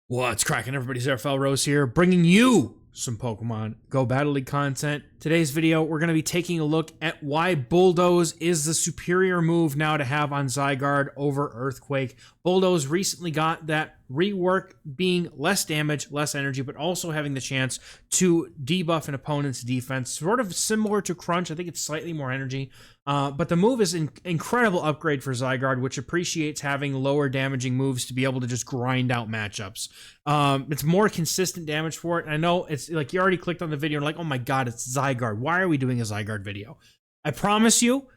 What's cracking, everybody? XehrFelrose here, bringing you some Pokemon Go Battle League content. Today's video, we're going to be taking a look at why Bulldoze is the superior move now to have on Zygarde over Earthquake. Bulldoze recently got that rework, being less damage, less energy, but also having the chance to debuff an opponent's defense. Sort of similar to Crunch. I think it's slightly more energy. But the move is an incredible upgrade for Zygarde, which appreciates having lower damaging moves to be able to just grind out matchups. It's more consistent damage for it. And I know it's like you already clicked on the video and like, oh my god, it's Zygarde. Why are we doing a Zygarde video? I promise you,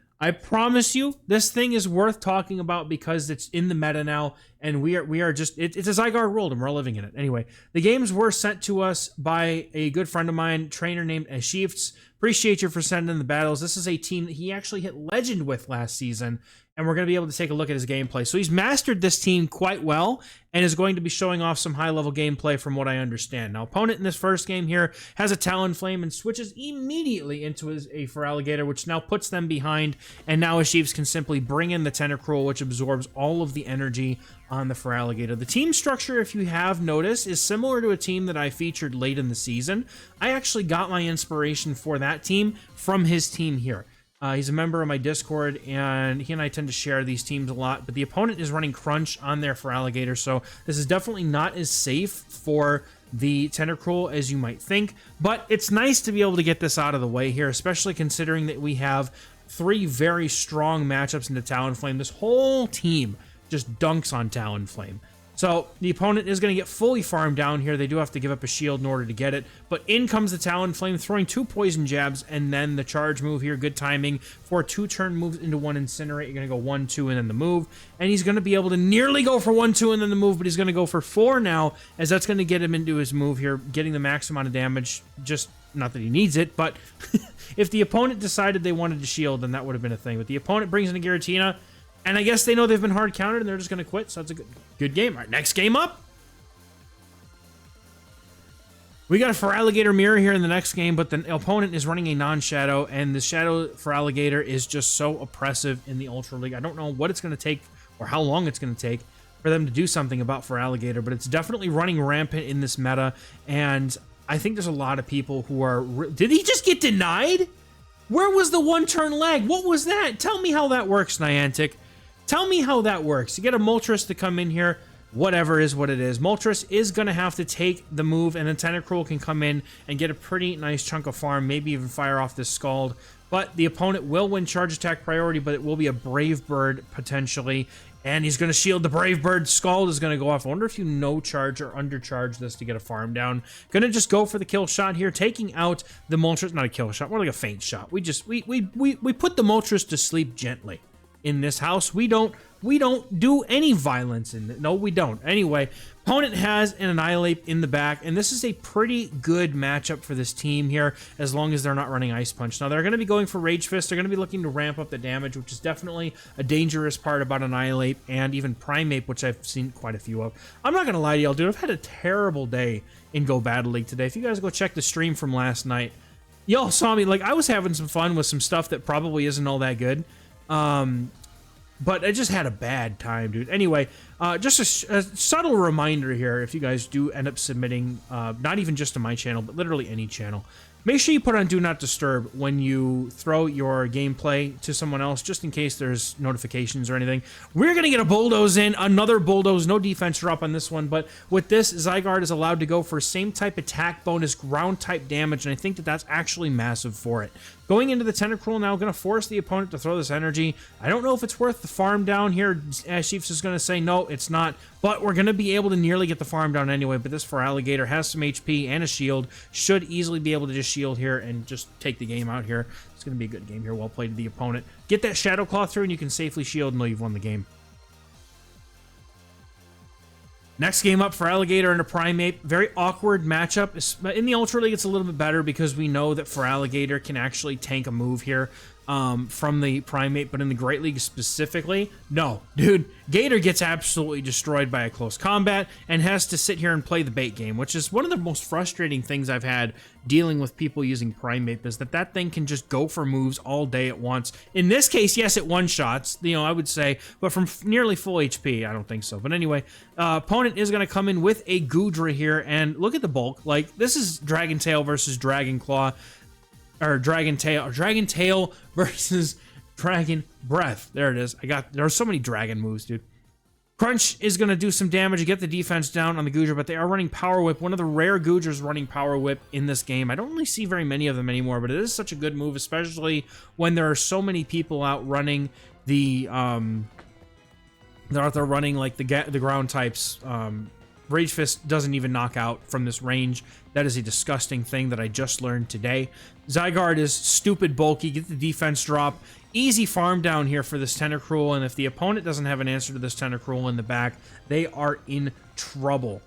this thing is worth talking about because it's in the meta now, and we are just, it's a Zygarde world, and we're living in it. Anyway, the games were sent to us by a good friend of mine, trainer named XehrFelrose. Appreciate you for sending in the battles. This is a team that he actually hit Legend with last season, and we're going to be able to take a look at his gameplay. So he's mastered this team quite well, and is going to be showing off some high-level gameplay from what I understand. Now, opponent in this first game here has a Talonflame and switches immediately into a Feraligatr, which now puts them behind, and now XehrFelrose can simply bring in the Tentacruel, which absorbs all of the energy on the Feraligatr. The team structure, if you have noticed, is similar to a team that I featured late in the season. I actually got my inspiration for that team from his team here. He's a member of my Discord, and he and I tend to share these teams a lot, but the opponent is running Crunch on their Feraligatr, so this is definitely not as safe for the Tentacruel as you might think, but it's nice to be able to get this out of the way here, especially considering that we have three very strong matchups into Talonflame. This whole team just dunks on Talonflame. So the opponent is going to get fully farmed down here. They do have to give up a shield in order to get it. But in comes the Talonflame, throwing two poison jabs, and then the charge move here. Good timing for two turn moves into one Incinerate. You're going to go 1-2 and then the move. And he's going to be able to nearly go for 1-2 and then the move, but he's going to go for 4 now, as that's going to get him into his move here, getting the max amount of damage. Just, not that he needs it, but if the opponent decided they wanted to shield, then that would have been a thing. But the opponent brings in a Giratina, and I guess they know they've been hard countered and they're just going to quit, so it's a good game. All right, next game up. We got a Feraligatr mirror here in the next game, but the opponent is running a non-shadow, and the shadow Feraligatr is just so oppressive in the Ultra League. I don't know what it's going to take or how long it's going to take for them to do something about Feraligatr, but it's definitely running rampant in this meta, and I think there's a lot of people who are... Did he just get denied? Where was the one-turn lag? What was that? Tell me how that works, Niantic. Tell me how that works. You get a Moltres to come in here. Whatever is what it is. Moltres is going to have to take the move, and then Tentacruel can come in and get a pretty nice chunk of farm, maybe even fire off this Scald. But the opponent will win charge attack priority, but it will be a Brave Bird potentially. And he's going to shield the Brave Bird. Scald is going to go off. I wonder if you no-charge or undercharge this to get a farm down. Going to just go for the kill shot here, taking out the Moltres. Not a kill shot, more like a feint shot. We put the Moltres to sleep gently. In this house, we don't do any violence in it. No, we don't. Anyway, opponent has an Annihilape in the back, and this is a pretty good matchup for this team here, as long as they're not running Ice Punch. Now, they're going to be going for Rage Fist. They're going to be looking to ramp up the damage, which is definitely a dangerous part about Annihilape, and even Primeape, which I've seen quite a few of. I'm not going to lie to y'all, dude. I've had a terrible day in Go Battle League today. If you guys go check the stream from last night, y'all saw me, like, I was having some fun with some stuff that probably isn't all that good. But I just had a bad time, dude. Anyway, just a subtle reminder here, if you guys do end up submitting, not even just to my channel, but literally any channel, make sure you put on Do Not Disturb when you throw your gameplay to someone else, just in case there's notifications or anything. We're going to get a Bulldoze in, another Bulldoze, no defense drop on this one, but with this, Zygarde is allowed to go for same type attack bonus, ground type damage, and I think that that's actually massive for it. Going into the Tentacruel now, going to force the opponent to throw this energy. I don't know if it's worth the farm down here. XehrFelrose is going to say, no, it's not. But we're going to be able to nearly get the farm down anyway. But this Feraligatr has some HP and a shield. Should easily be able to just shield here and just take the game out here. It's going to be a good game here. Well played to the opponent. Get that Shadow Claw through and you can safely shield and know you've won the game. Next game up, Feraligatr and a Primeape. Very awkward matchup. In the Ultra League, it's a little bit better because we know that Feraligatr can actually tank a move here. from the Primate, but in the Great League specifically, no. Dude, Gator gets absolutely destroyed by a close combat and has to sit here and play the bait game, which is one of the most frustrating things I've had dealing with people using Primate, is that thing can just go for moves all day at once. In this case, yes, it one-shots, you know, I would say, but from nearly full HP, I don't think so. But anyway, opponent is going to come in with a Goodra here, and look at the bulk. Like, this is Dragon Tail versus Dragon Claw. Or Dragon Tail versus Dragon Breath. There it is. There are so many dragon moves, dude. Crunch is going to do some damage to get the defense down on the Goodra, but they are running Power Whip. One of the rare Goodras running Power Whip in this game. I don't really see very many of them anymore, but it is such a good move, especially when there are so many people out running the, they're out there running like the ground types. Rage Fist doesn't even knock out from this range. That is a disgusting thing that I just learned today. Zygarde is stupid bulky. Get the defense drop. Easy farm down here for this Tentacruel, and if the opponent doesn't have an answer to this Tentacruel in the back, they are in trouble.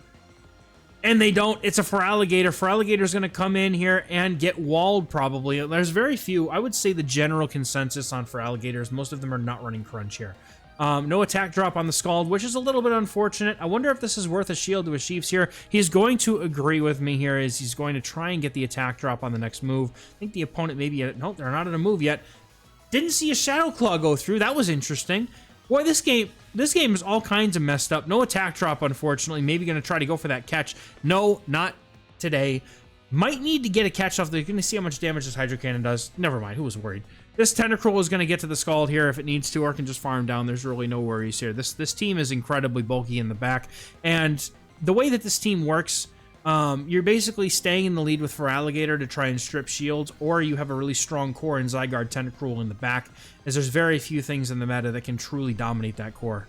And they don't. It's a Feraligatr. Feraligator's going to come in here and get walled, probably. There's very few. I would say the general consensus on Feraligatrs, most of them are not running Crunch here. No attack drop on the Scald, which is a little bit unfortunate. I wonder if this is worth a shield to Chiefs here. He's going to agree with me here, as he's going to try and get the attack drop on the next move. I think the opponent maybe... No, they're not at a move yet. Didn't see a Shadow Claw go through. That was interesting. Boy, this game is all kinds of messed up. No attack drop, unfortunately. Maybe going to try to go for that catch. No, not today. Might need to get a catch off. They're going to see how much damage this Hydro Cannon does. Never mind. Who was worried? This Tentacruel is going to get to the Scald here if it needs to, or can just farm down. There's really no worries here. This team is incredibly bulky in the back. And the way that this team works, you're basically staying in the lead with Feraligatr to try and strip shields, or you have a really strong core in Zygarde Tentacruel in the back, as there's very few things in the meta that can truly dominate that core.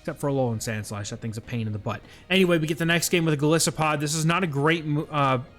Except for Alolan Sandslash. That thing's a pain in the butt. Anyway, we get the next game with a Golisopod. This is not a great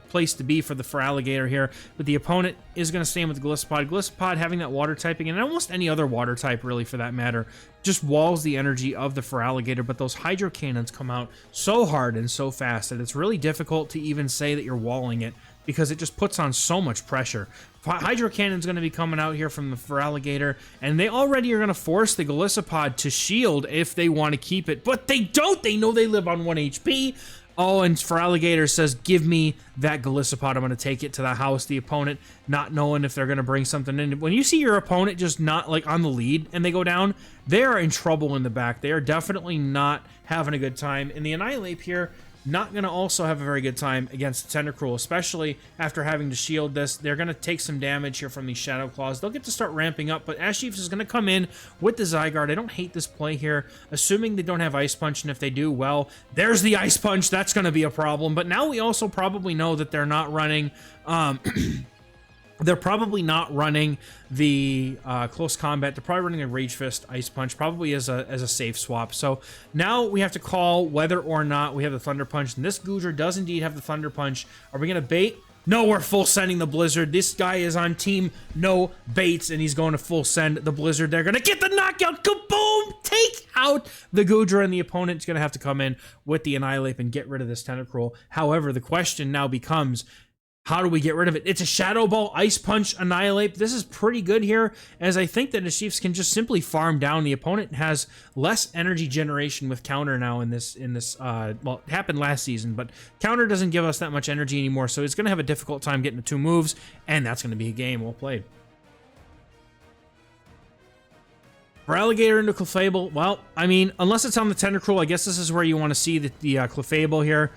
place to be for the Feraligatr here, but the opponent is going to stay in with the Golisopod. Golisopod having that water typing, and almost any other water type really for that matter, just walls the energy of the Feraligatr, but those Hydro Cannons come out so hard and so fast that it's really difficult to even say that you're walling it, because it just puts on so much pressure. Hydro Cannon's going to be coming out here from the Feraligatr, and they already are going to force the Golisopod to shield if they want to keep it, but they don't! They know they live on 1 HP. Oh, and Feraligatr says, give me that Golisopod. I'm going to take it to the house. The opponent not knowing if they're going to bring something in. When you see your opponent just not like on the lead and they go down, they are in trouble in the back. They are definitely not having a good time. And the Annihilape here, not going to also have a very good time against Tentacruel, especially after having to shield this. They're going to take some damage here from these Shadow Claws. They'll get to start ramping up, but Chiefs is going to come in with the Zygarde. I don't hate this play here, assuming they don't have Ice Punch, and if they do, well, there's the Ice Punch. That's going to be a problem, but now we also probably know that they're not running... They're probably not running the close combat. They're probably running a Rage Fist, Ice Punch, probably as a safe swap. So now we have to call whether or not we have the Thunder Punch. And this Goodra does indeed have the Thunder Punch. Are we going to bait? No, we're full sending the Blizzard. This guy is on team no baits, and he's going to full send the Blizzard. They're going to get the knockout. Kaboom! Take out the Goodra, and the opponent's going to have to come in with the Annihilape and get rid of this Tentacruel. However, the question now becomes... how do we get rid of it? It's a Shadow Ball, Ice Punch, Annihilape. This is pretty good here, as I think that the Chiefs can just simply farm down. The opponent has less energy generation with counter now in this, well, it happened last season, but counter doesn't give us that much energy anymore, so it's going to have a difficult time getting to 2 moves, and that's going to be a game well played. Feraligatr into Clefable, well, I mean, unless it's on the Tentacruel, I guess this is where you want to see the Clefable here.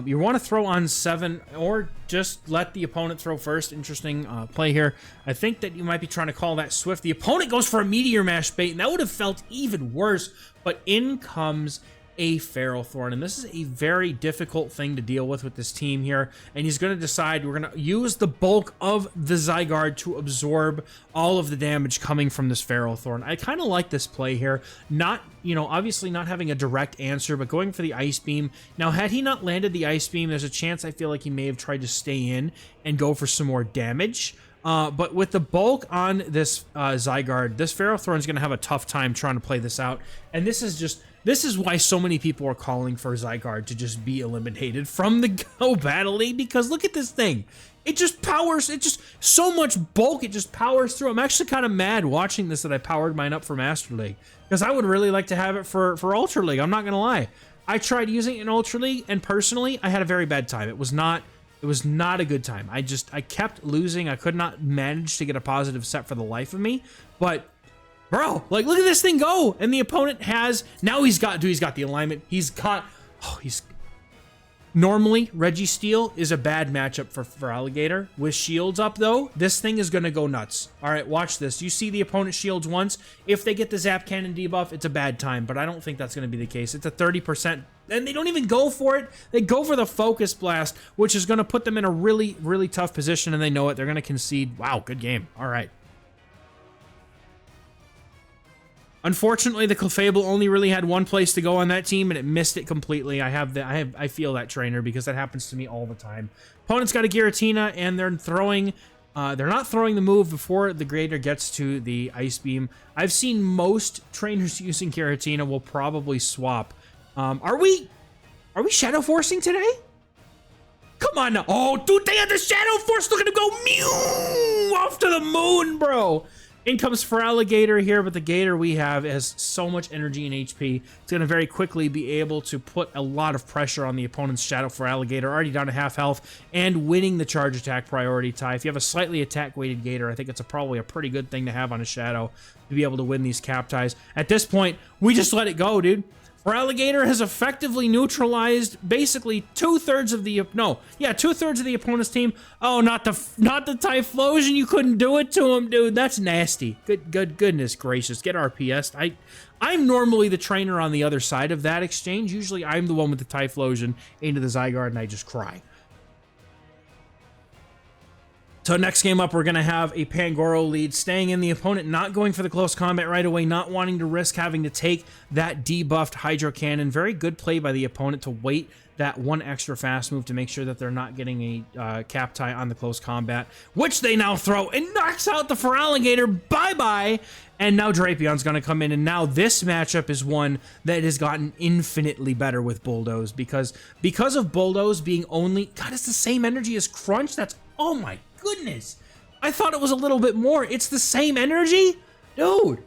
You want to throw on 7, or just let the opponent throw first. Interesting play here. I think that you might be trying to call that Swift. The opponent goes for a Meteor Mash bait, and that would have felt even worse, but in comes a Ferrothorn, and this is a very difficult thing to deal with this team here, and he's going to decide we're going to use the bulk of the Zygarde to absorb all of the damage coming from this Ferrothorn. I kind of like this play here, not, you know, obviously not having a direct answer, but going for the Ice Beam. Now, had he not landed the Ice Beam, there's a chance I feel like he may have tried to stay in and go for some more damage. But with the bulk on this Zygarde, this Ferrothorn is going to have a tough time trying to play this out, and this is just This is why so many people are calling for Zygarde to just be eliminated from the Go Battle League, because look at this thing. It just powers, it just, so much bulk, it just powers through. I'm actually kind of mad watching this that I powered mine up for Master League, because I would really like to have it for Ultra League. I'm not going to lie. I tried using it in Ultra League, and personally, I had a very bad time. It was not a good time. I kept losing. I could not manage to get a positive set for the life of me, but bro, like, look at this thing go. And the opponent has, now he's got the alignment. Normally, Registeel is a bad matchup for Feraligatr. With shields up, though, this thing is going to go nuts. All right, watch this. You see the opponent shields once. If they get the Zap Cannon debuff, it's a bad time, but I don't think that's going to be the case. It's a 30%, and they don't even go for it. They go for the Focus Blast, which is going to put them in a really, really tough position, and they know it. They're going to concede. Wow, good game. All right. Unfortunately, the Clefable only really had one place to go on that team, and it missed it completely. I feel that trainer, because that happens to me all the time. Opponent's got a Giratina, and they're not throwing the move before the Grader gets to the Ice Beam. I've seen most trainers using Giratina will probably swap. Are we Shadow Forcing today? Come on now. Oh, dude, they had the Shadow Force. Look at him go mew off to the moon, bro. In comes Feraligatr here, but the Gator we have has so much energy and HP. It's going to very quickly be able to put a lot of pressure on the opponent's Shadow Feraligatr, already down to half health, and winning the charge attack priority tie. If you have a slightly attack-weighted Gator, I think it's probably a pretty good thing to have on a Shadow to be able to win these cap ties. At this point, we just let it go, dude. Feraligatr has effectively neutralized basically two-thirds of the opponent's team. Oh, not the Typhlosion. You couldn't do it to him, dude. That's nasty. Goodness gracious. Get RPS. I'm normally the trainer on the other side of that exchange. Usually I'm the one with the Typhlosion into the Zygarde, and I just cry. So next game up, we're going to have a Pangoro lead, staying in the opponent, not going for the close combat right away, not wanting to risk having to take that debuffed Hydro Cannon. Very good play by the opponent to wait that one extra fast move to make sure that they're not getting a cap tie on the close combat, which they now throw and knocks out the Feraligatr. Bye-bye. And now Drapions going to come in, and now this matchup is one that has gotten infinitely better with Bulldoze, because of Bulldoze being only, God, it's the same energy as Crunch. That's, oh my goodness. I thought it was a little bit more. It's the same energy? Dude,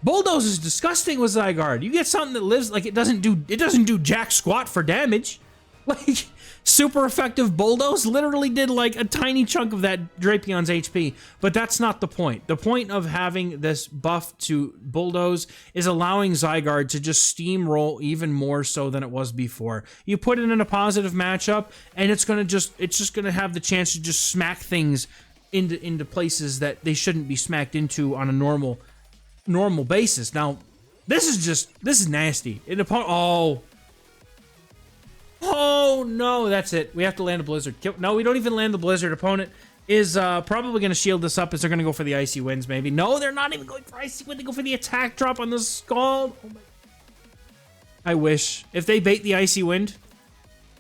Bulldoze is disgusting with Zygarde. You get something that lives, like, it doesn't do jack squat for damage. Like, super effective Bulldoze literally did like a tiny chunk of that Drapion's HP, but that's not the point. The point of having this buff to Bulldoze is allowing Zygarde to just steamroll even more so than it was before. You put it in a positive matchup, and it's just gonna have the chance to just smack things into places that they shouldn't be smacked into on a normal basis. Now, this is nasty. Oh no, that's it. We have to land a Blizzard. No, we don't even land the Blizzard. Opponent is probably going to shield this up as they're going to go for the Icy Winds, maybe. No, they're not even going for Icy Wind. They go for the attack drop on the Scald. Oh my. I wish. If they bait the Icy Wind.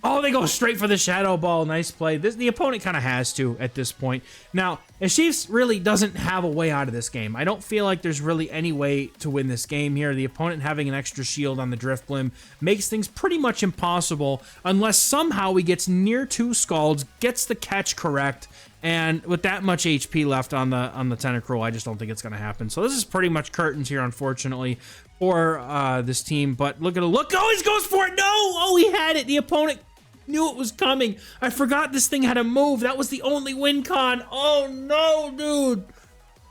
Oh, they go straight for the Shadow Ball. Nice play. The opponent kind of has to at this point. Now, Chiefs really doesn't have a way out of this game. I don't feel like there's really any way to win this game here. The opponent having an extra shield on the Drifblim makes things pretty much impossible unless somehow he gets near two Scalds, gets the catch correct, and with that much HP left on the Tentacruel, I just don't think it's going to happen. So this is pretty much curtains here, unfortunately, for this team. But look at it. Look, oh, he goes for it. No! Oh, he had it. The opponent knew it was coming. I forgot this thing had a move. That was the only win con. Oh no, dude.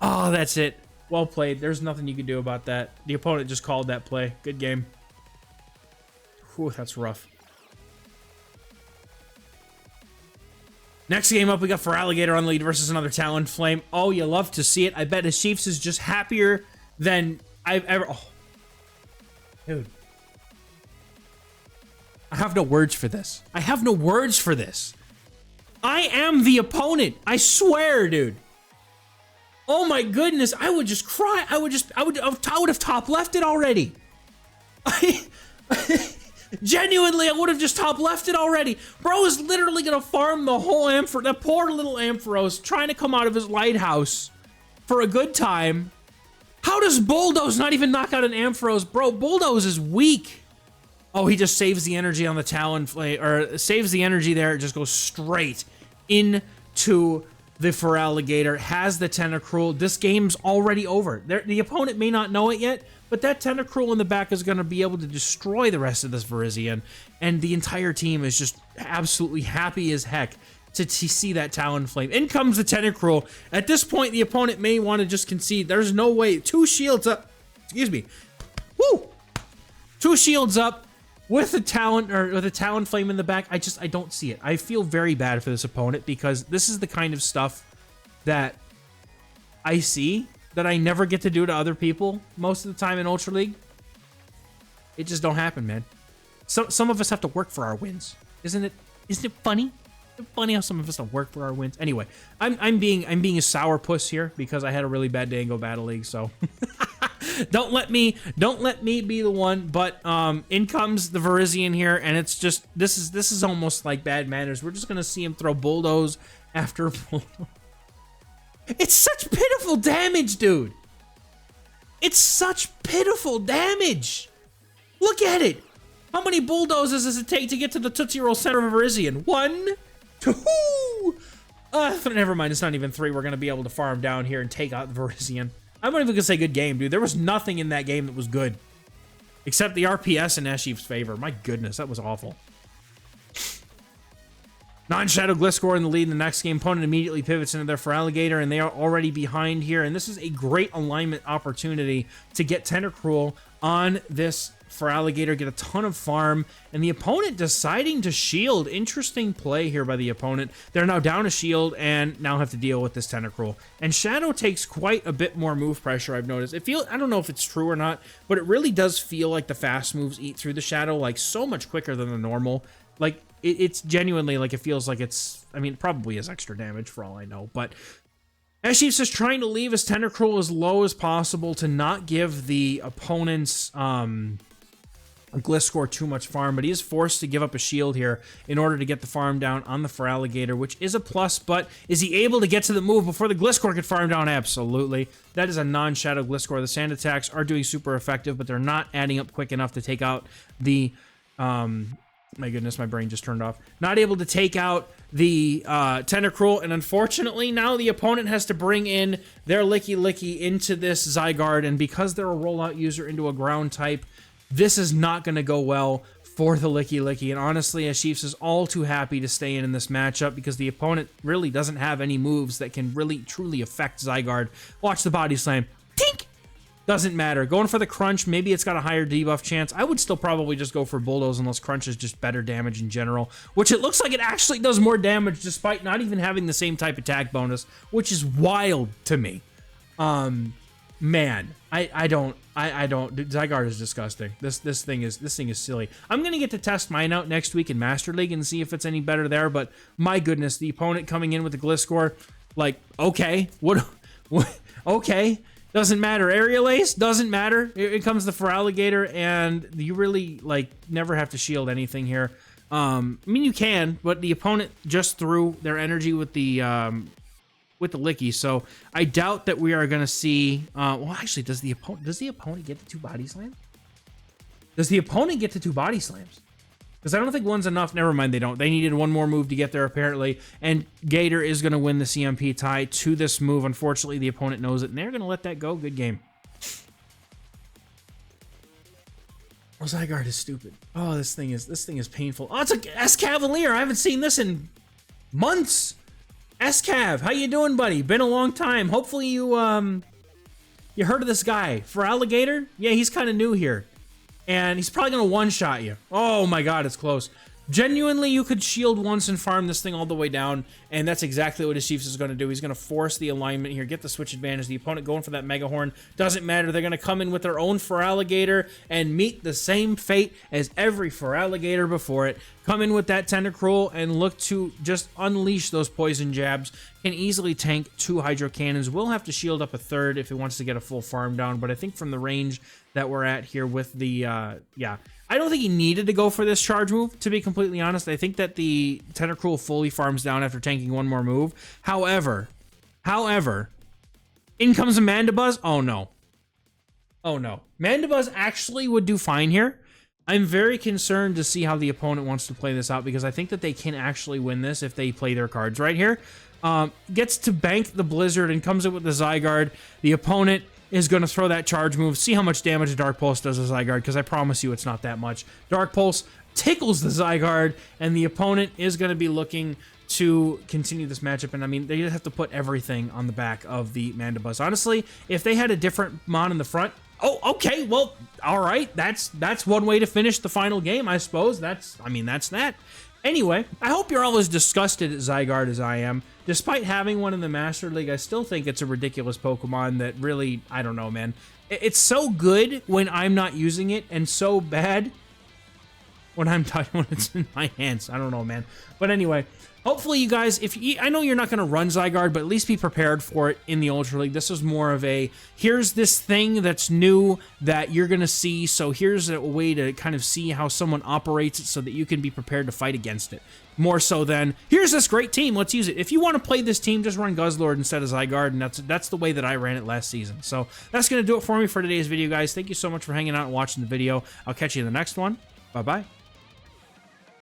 Oh, that's it. Well played. There's nothing you can do about that. The opponent just called that play. Good game. Whew, that's rough. Next game up, we got Feraligatr on lead versus another Talonflame. Oh, you love to see it. I bet his Chiefs is just happier than I've ever... Oh. Dude. I have no words for this. I have no words for this. I am the opponent. I swear, dude. Oh my goodness. I would just cry. I would have top left it already. Genuinely, I would have just top left it already. Bro is literally gonna farm the whole that poor little Ampharos trying to come out of his lighthouse for a good time. How does Bulldoze not even knock out an Ampharos? Bro, Bulldoze is weak. Oh, he just saves the energy on the Talonflame, or saves the energy there. It just goes straight into the Feraligatr, has the Tentacruel. This game's already over. The opponent may not know it yet, but that Tentacruel in the back is going to be able to destroy the rest of this Virizion, and the entire team is just absolutely happy as heck to see that Talonflame. In comes the Tentacruel. At this point, the opponent may want to just concede. There's no way. 2 shields up. Excuse me. Woo! 2 shields up with a Talonflame in the back. I don't see it. I feel very bad for this opponent because this is the kind of stuff that I see that I never get to do to other people most of the time in Ultra League. It just don't happen, man. Some of us have to work for our wins. Isn't it funny? Isn't it funny how some of us have to work for our wins? Anyway, I'm being a sourpuss here because I had a really bad day in Go Battle League, so don't let me be the one. But in comes the Virizion here, and it's just this is almost like bad manners. We're just gonna see him throw Bulldoze after Bulldoze. It's such pitiful damage, dude. It's such pitiful damage. Look at it. How many Bulldozes does it take to get to the Tootsie Roll center of Virizion? 1, 2. Never mind. It's not even 3. We're going to be able to farm down here and take out the Virizion. I'm not even going to say good game, dude. There was nothing in that game that was good. Except the RPS in Eshif's favor. My goodness, that was awful. Non-Shadow Gliscor in the lead in the next game. Opponent immediately pivots into their Feraligatr, and they are already behind here. And this is a great alignment opportunity to get Tentacruel on this Feraligatr, get a ton of farm, and the opponent deciding to shield. Interesting play here by the opponent. They're now down a shield and now have to deal with this Tentacruel. And Shadow takes quite a bit more move pressure, I've noticed. I don't know if it's true or not, but it really does feel like the fast moves eat through the Shadow like so much quicker than the normal. Like, it's genuinely, like, it feels like it's, I mean, it probably is extra damage for all I know, but Eshif's just trying to leave his Tentacruel as low as possible to not give the opponent's Gliscor too much farm, but he is forced to give up a shield here in order to get the farm down on the Feraligatr, which is a plus, but is he able to get to the move before the Gliscor could farm down? Absolutely. That is a non-Shadow Gliscor. The sand attacks are doing super effective, but they're not adding up quick enough to take out the, my goodness, my brain just turned off. Not able to take out the Tentacruel, and unfortunately now the opponent has to bring in their Licky into this Zygarde, and because they're a rollout user into a ground type, this is not going to go well for the Licky, and honestly, Eshif's is all too happy to stay in this matchup because the opponent really doesn't have any moves that can really truly affect Zygarde. Watch the body slam. Tink! Doesn't matter. Going for the Crunch, maybe it's got a higher debuff chance. I would still probably just go for Bulldoze unless Crunch is just better damage in general, which it looks like it actually does more damage despite not even having the same type attack bonus, which is wild to me. Man, I don't. Zygarde is disgusting. This thing is silly. I'm gonna get to test mine out next week in Master League and see if it's any better there. But my goodness, the opponent coming in with the Gliscor, like, okay, what okay. Doesn't matter. Aerial Ace, doesn't matter. Here comes the Feraligatr, and you really, like, never have to shield anything here. I mean, you can, but the opponent just threw their energy with the Licky, so I doubt that we are going to see... well, actually, does the opponent get the 2 body slams? Does the opponent get the 2 body slams? Because I don't think one's enough. Never mind, they don't. They needed one more move to get there, apparently. And Gator is going to win the CMP tie to this move. Unfortunately, the opponent knows it, and they're going to let that go. Good game. Oh, Zygarde is stupid. Oh, this thing is painful. Oh, it's a S-Cavalier. I haven't seen this in months. S-Cav, how you doing, buddy? Been a long time. Hopefully you heard of this guy. Feraligatr? Yeah, he's kind of new here. And he's probably going to one-shot you. Oh my god, it's close. Genuinely, you could shield once and farm this thing all the way down, and that's exactly what Eshif's is going to do. He's going to force the alignment here, get the switch advantage. The opponent going for that Mega Horn. Doesn't matter. They're going to come in with their own Feraligatr and meet the same fate as every Feraligatr before it. Come in with that Tentacruel and look to just unleash those poison jabs. Can easily tank 2 Hydro Cannons. Will have to shield up a 3rd if it wants to get a full farm down, but I think from the range that we're at here with the, yeah. I don't think he needed to go for this charge move, to be completely honest. I think that the Tentacruel fully farms down after tanking one more move. However, in comes a Mandibuzz. Oh no. Oh no. Mandibuzz actually would do fine here. I'm very concerned to see how the opponent wants to play this out, because I think that they can actually win this if they play their cards right here. Gets to bank the Blizzard and comes in with the Zygarde. The opponent is going to throw that charge move. See how much damage a Dark Pulse does to Zygarde, because I promise you it's not that much. Dark Pulse tickles the Zygarde, and the opponent is going to be looking to continue this matchup. And I mean, they just have to put everything on the back of the Mandibuzz. Honestly, if they had a different Mon in the front, oh, okay, well, all right, that's one way to finish the final game, I suppose. That's that. Anyway, I hope you're all as disgusted at Zygarde as I am. Despite having one in the Master League, I still think it's a ridiculous Pokemon that really, I don't know, man. It's so good when I'm not using it, and so bad when it's in my hands. I don't know, man. But anyway, hopefully you guys, I know you're not going to run Zygarde, but at least be prepared for it in the Ultra League. This is more of a, here's this thing that's new that you're going to see, so here's a way to kind of see how someone operates it so that you can be prepared to fight against it. More so than, here's this great team, let's use it. If you want to play this team, just run Guzzlord instead of Zygarde, and that's the way that I ran it last season. So that's going to do it for me for today's video, guys. Thank you so much for hanging out and watching the video. I'll catch you in the next one. Bye-bye.